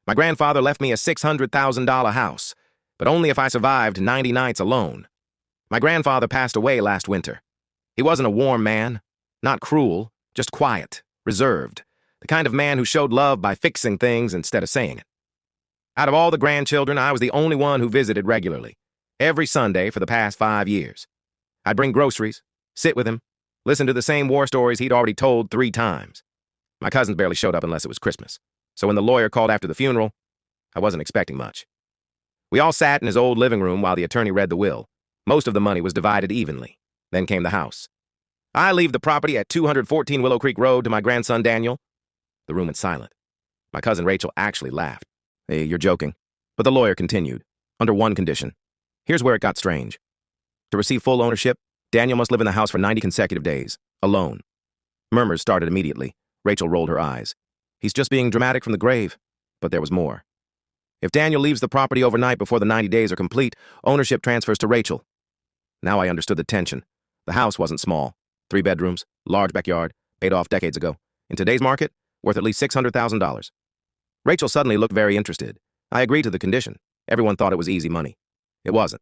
My grandfather left me a $600,000 house, but only if I survived 90 nights alone. My grandfather passed away last winter. He wasn't a warm man, not cruel, just quiet, reserved, the kind of man who showed love by fixing things instead of saying it. Out of all the grandchildren, I was the only one who visited regularly, every Sunday for the past 5 years. I'd bring groceries, sit with him, listen to the same war stories he'd already told 3 times. My cousins barely showed up unless it was Christmas, so when the lawyer called after the funeral, I wasn't expecting much. We all sat in his old living room while the attorney read the will. Most of the money was divided evenly. Then came the house. I leave the property at 214 Willow Creek Road to my grandson Daniel. The room went silent. My cousin Rachel actually laughed. Hey, you're joking. But the lawyer continued, under one condition. Here's where it got strange. To receive full ownership, Daniel must live in the house for 90 consecutive days, alone. Murmurs started immediately. Rachel rolled her eyes. He's just being dramatic from the grave. But there was more. If Daniel leaves the property overnight before the 90 days are complete, ownership transfers to Rachel. Now I understood the tension. The house wasn't small. 3 bedrooms, large backyard, paid off decades ago. In today's market, worth at least $600,000. Rachel suddenly looked very interested. I agreed to the condition. Everyone thought it was easy money. It wasn't.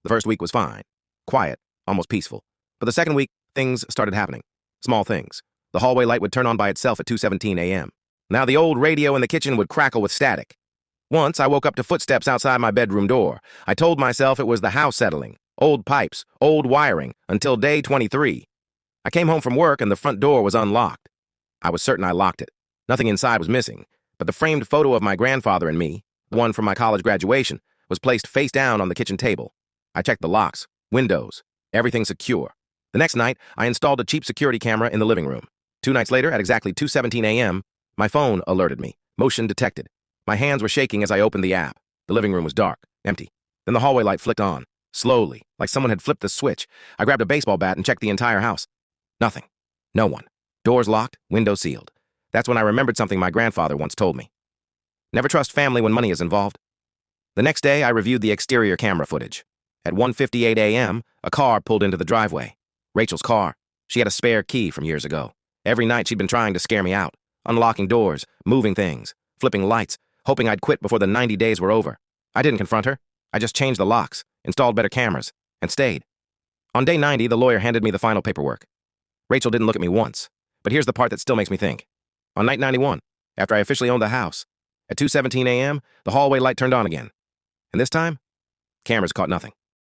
The first week was fine. Quiet, almost peaceful. But the second week, things started happening. Small things. The hallway light would turn on by itself at 2:17 a.m. Now the old radio in the kitchen would crackle with static. Once I woke up to footsteps outside my bedroom door. I told myself it was the house settling. Old pipes, old wiring, until day 23. I came home from work and the front door was unlocked. I was certain I locked it. Nothing inside was missing, but the framed photo of my grandfather and me, the one from my college graduation, was placed face down on the kitchen table. I checked the locks, windows, everything secure. The next night, I installed a cheap security camera in the living room. 2 nights later, at exactly 2:17 a.m., my phone alerted me. Motion detected. My hands were shaking as I opened the app. The living room was dark, empty. Then the hallway light flicked on, slowly, like someone had flipped the switch. I grabbed a baseball bat and checked the entire house. Nothing. No one. Doors locked, windows sealed. That's when I remembered something my grandfather once told me. Never trust family when money is involved. The next day, I reviewed the exterior camera footage. At 1:58 a.m., a car pulled into the driveway. Rachel's car. She had a spare key from years ago. Every night she'd been trying to scare me out, unlocking doors, moving things, flipping lights, hoping I'd quit before the 90 days were over. I didn't confront her. I just changed the locks, installed better cameras, and stayed. On day 90, the lawyer handed me the final paperwork. Rachel didn't look at me once, but here's the part that still makes me think. On night 91, after I officially owned the house, at 2:17 a.m., the hallway light turned on again. And this time, cameras caught nothing.